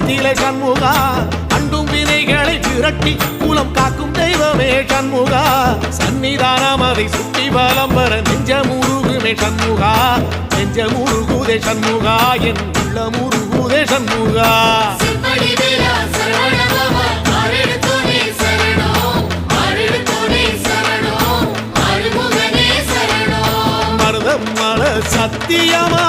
குலத்திலே சண்முகா அண்டும் வினைகளை விரட்டி குலம் காக்கும் தெய்வமே சண்முகா சன்னிதானம் அதை சுற்றி பலம் வர நெஞ்சமுருகுமே சண்முகா நெஞ்சமுருகுதே சண்முகா என் உள்ளமுருகுதே சண்முகா மருதம் மல சத்தியமா